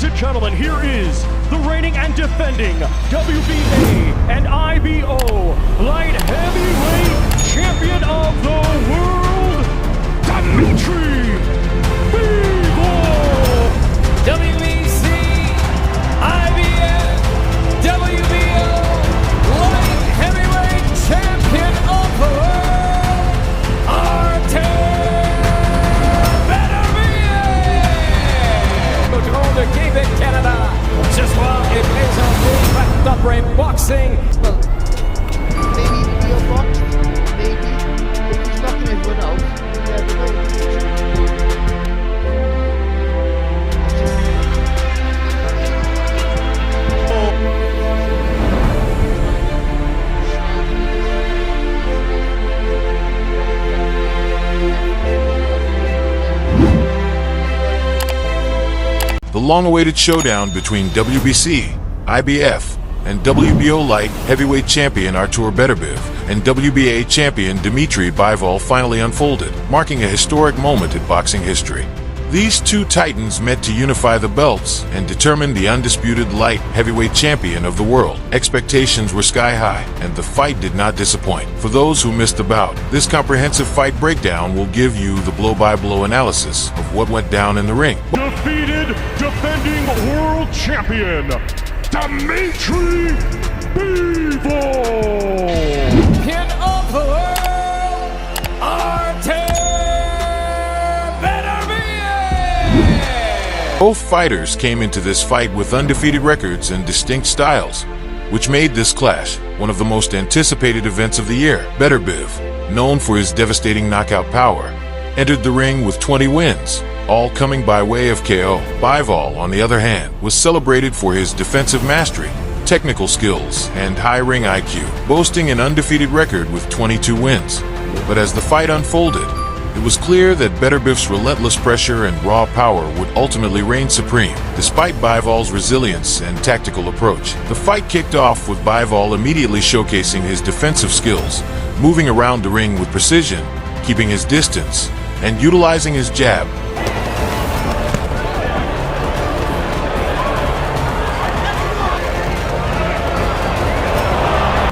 Ladies and gentlemen, here is the reigning and defending WBA and IBO light heavyweight champion of the world, Dmitry Bivol! WBC, IBF, WBO light heavyweight champion of the world, Artur Beterbiev! De Québec, Canada. Ce soir est présenté par Top Rank Boxing. Well, maybe he'll box, maybe. If he's knocking everyone out, yeah, we know. The long-awaited showdown between WBC, IBF, and WBO light heavyweight champion Artur Beterbiev and WBA champion Dmitry Bivol finally unfolded, marking a historic moment in boxing history. These two titans met to unify the belts and determine the undisputed light heavyweight champion of the world. Expectations were sky high, and the fight did not disappoint. For those who missed the bout, this comprehensive fight breakdown will give you the blow-by-blow analysis of what went down in the ring. Defeated defending world champion, Dmitry Bivol! Champion of the world, Artur Beterbiev! Both fighters came into this fight with undefeated records and distinct styles, which made this clash one of the most anticipated events of the year. Beterbiev, known for his devastating knockout power, entered the ring with 20 wins, all coming by way of KO. Bivol, on the other hand, was celebrated for his defensive mastery, technical skills, and high ring IQ, boasting an undefeated record with 22 wins. But as the fight unfolded, it was clear that Beterbiev's relentless pressure and raw power would ultimately reign supreme. Despite Bivol's resilience and tactical approach, the fight kicked off with Bivol immediately showcasing his defensive skills, moving around the ring with precision, keeping his distance, and utilizing his jab.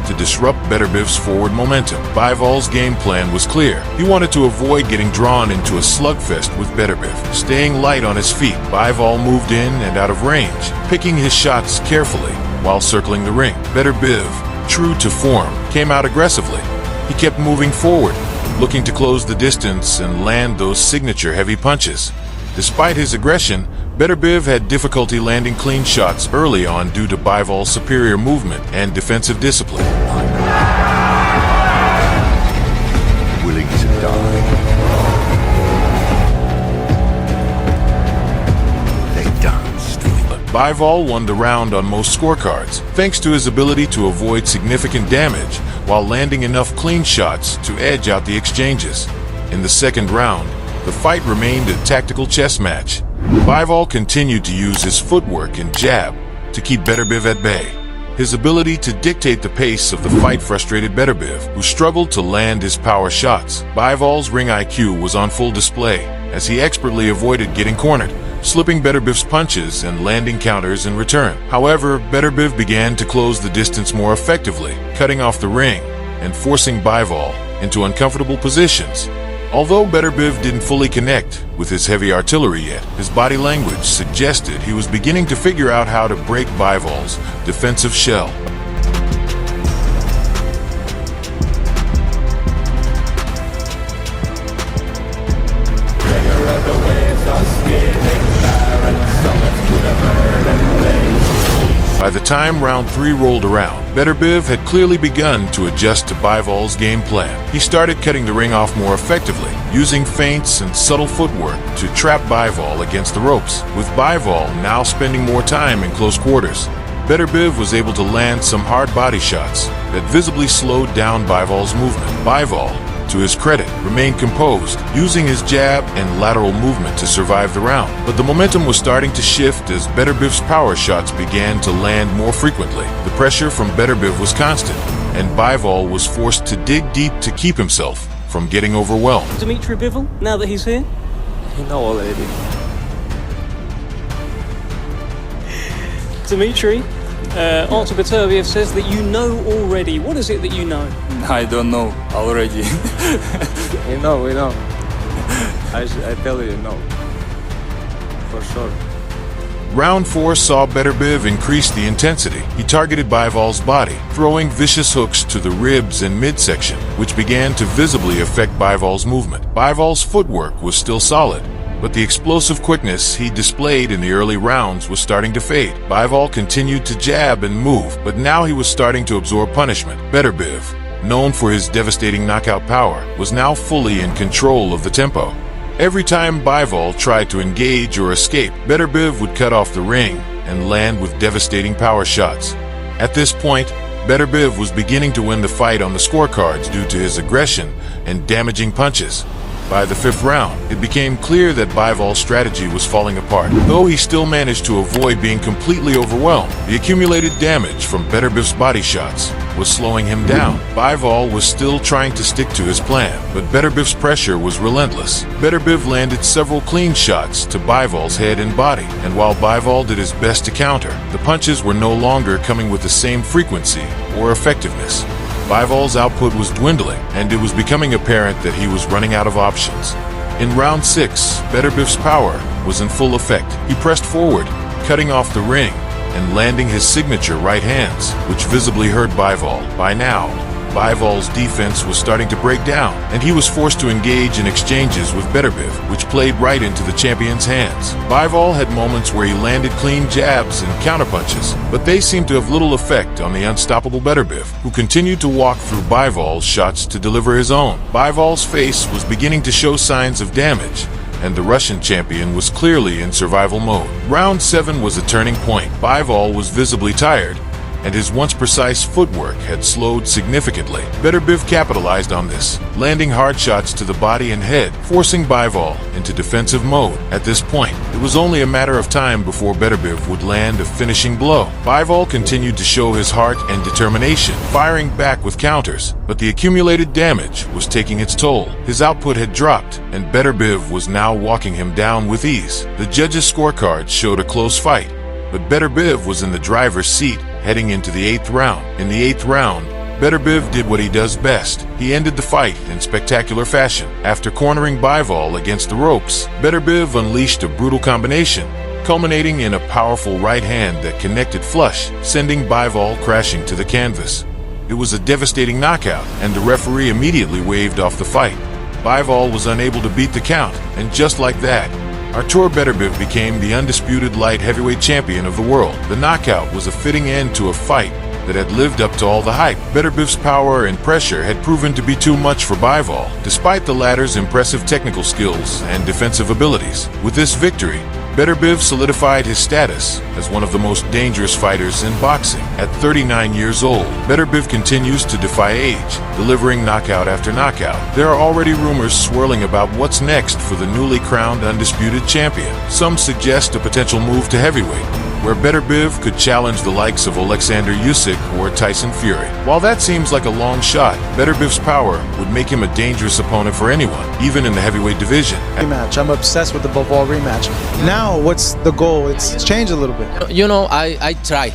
To disrupt Beterbiev's forward momentum, Bivol's game plan was clear. He wanted to avoid getting drawn into a slugfest with Beterbiev. Staying light on his feet, Bivol moved in and out of range, picking his shots carefully while circling the ring. Beterbiev, true to form, came out aggressively. He kept moving forward, looking to close the distance and land those signature heavy punches. Despite his aggression, Beterbiev had difficulty landing clean shots early on due to Bivol's superior movement and defensive discipline. Willing to die. They danced. Bivol won the round on most scorecards, thanks to his ability to avoid significant damage while landing enough clean shots to edge out the exchanges. In the second round, the fight remained a tactical chess match. Bivol continued to use his footwork and jab to keep Beterbiev at bay. His ability to dictate the pace of the fight frustrated Beterbiev, who struggled to land his power shots. Bivol's ring IQ was on full display as he expertly avoided getting cornered, slipping Beterbiev's punches and landing counters in return. However, Beterbiev began to close the distance more effectively, cutting off the ring and forcing Bivol into uncomfortable positions. Although Beterbiev didn't fully connect with his heavy artillery yet, his body language suggested he was beginning to figure out how to break Bivol's defensive shell. By the time round 3 rolled around, Beterbiev had clearly begun to adjust to Bivol's game plan. He started cutting the ring off more effectively, using feints and subtle footwork to trap Bivol against the ropes. With Bivol now spending more time in close quarters, Beterbiev was able to land some hard body shots that visibly slowed down Bivol's movement. Bivol, to his credit, remained composed, using his jab and lateral movement to survive the round. But the momentum was starting to shift as Beterbiev's power shots began to land more frequently. The pressure from Beterbiev was constant, and Bivol was forced to dig deep to keep himself from getting overwhelmed. Dmitry Bivol, now that he's here? You know already. Dmitry, Artur Beterbiev says that you know already. What is it that you know? I don't know already. We know. I tell you, no. For sure. Round 4 saw Beterbiev increase the intensity. He targeted Bivol's body, throwing vicious hooks to the ribs and midsection, which began to visibly affect Bivol's movement. Bivol's footwork was still solid, but the explosive quickness he displayed in the early rounds was starting to fade. Bivol continued to jab and move, but now he was starting to absorb punishment. Beterbiev, known for his devastating knockout power, was now fully in control of the tempo. Every time Bivol tried to engage or escape, Beterbiev would cut off the ring and land with devastating power shots. At this point, Beterbiev was beginning to win the fight on the scorecards due to his aggression and damaging punches. By the 5th round, it became clear that Bivol's strategy was falling apart. Though he still managed to avoid being completely overwhelmed, the accumulated damage from Beterbiev's body shots was slowing him down. Bivol was still trying to stick to his plan, but Beterbiev's pressure was relentless. Beterbiev landed several clean shots to Bivol's head and body, and while Bivol did his best to counter, the punches were no longer coming with the same frequency or effectiveness. Bivol's output was dwindling, and it was becoming apparent that he was running out of options. In round 6, Beterbiev's power was in full effect. He pressed forward, cutting off the ring and landing his signature right hands, which visibly hurt Bivol. By now, Bivol's defense was starting to break down, and he was forced to engage in exchanges with Beterbiev, which played right into the champion's hands. Bivol had moments where he landed clean jabs and counterpunches, but they seemed to have little effect on the unstoppable Beterbiev, who continued to walk through Bivol's shots to deliver his own. Bivol's face was beginning to show signs of damage, and the Russian champion was clearly in survival mode. Round 7 was a turning point. Bivol was visibly tired, and his once precise footwork had slowed significantly. Beterbiev capitalized on this, landing hard shots to the body and head, forcing Bivol into defensive mode. At this point, it was only a matter of time before Beterbiev would land a finishing blow. Bivol continued to show his heart and determination, firing back with counters, but the accumulated damage was taking its toll. His output had dropped, and Beterbiev was now walking him down with ease. The judges' scorecards showed a close fight, but Beterbiev was in the driver's seat heading into the 8th round. In the 8th round, Beterbiev did what he does best. He ended the fight in spectacular fashion. After cornering Bivol against the ropes, Beterbiev unleashed a brutal combination, culminating in a powerful right hand that connected flush, sending Bivol crashing to the canvas. It was a devastating knockout, and the referee immediately waved off the fight. Bivol was unable to beat the count, and just like that, Artur Beterbiev became the undisputed light heavyweight champion of the world. The knockout was a fitting end to a fight that had lived up to all the hype. Beterbiev's power and pressure had proven to be too much for Bivol, despite the latter's impressive technical skills and defensive abilities. With this victory, Beterbiev solidified his status as one of the most dangerous fighters in boxing. At 39 years old, Beterbiev continues to defy age, delivering knockout after knockout. There are already rumors swirling about what's next for the newly crowned undisputed champion. Some suggest a potential move to heavyweight, where Beterbiev could challenge the likes of Alexander Usyk or Tyson Fury. While that seems like a long shot, Beterbiev's power would make him a dangerous opponent for anyone, even in the heavyweight division. Rematch. I'm obsessed with the Bivol rematch. Now, what's the goal? It's changed a little bit. You know, I try,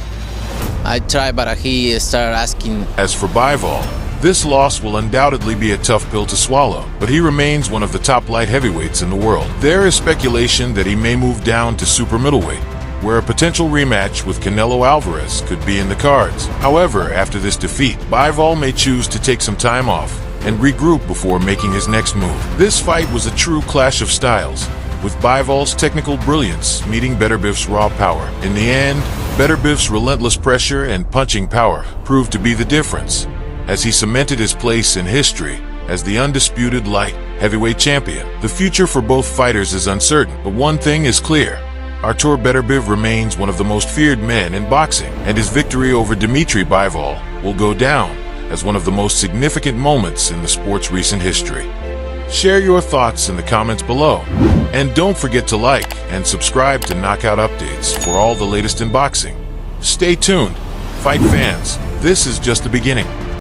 but he started asking. As for Bivol, this loss will undoubtedly be a tough pill to swallow, but he remains one of the top light heavyweights in the world. There is speculation that he may move down to super middleweight, where a potential rematch with Canelo Alvarez could be in the cards. However, after this defeat, Bivol may choose to take some time off and regroup before making his next move. This fight was a true clash of styles, with Bivol's technical brilliance meeting Beterbiev's raw power. In the end, Beterbiev's relentless pressure and punching power proved to be the difference, as he cemented his place in history as the undisputed light heavyweight champion. The future for both fighters is uncertain, but one thing is clear: Artur Beterbiev remains one of the most feared men in boxing, and his victory over Dmitry Bivol will go down as one of the most significant moments in the sport's recent history. Share your thoughts in the comments below, and don't forget to like and subscribe to Knockout Updates for all the latest in boxing. Stay tuned, fight fans, this is just the beginning.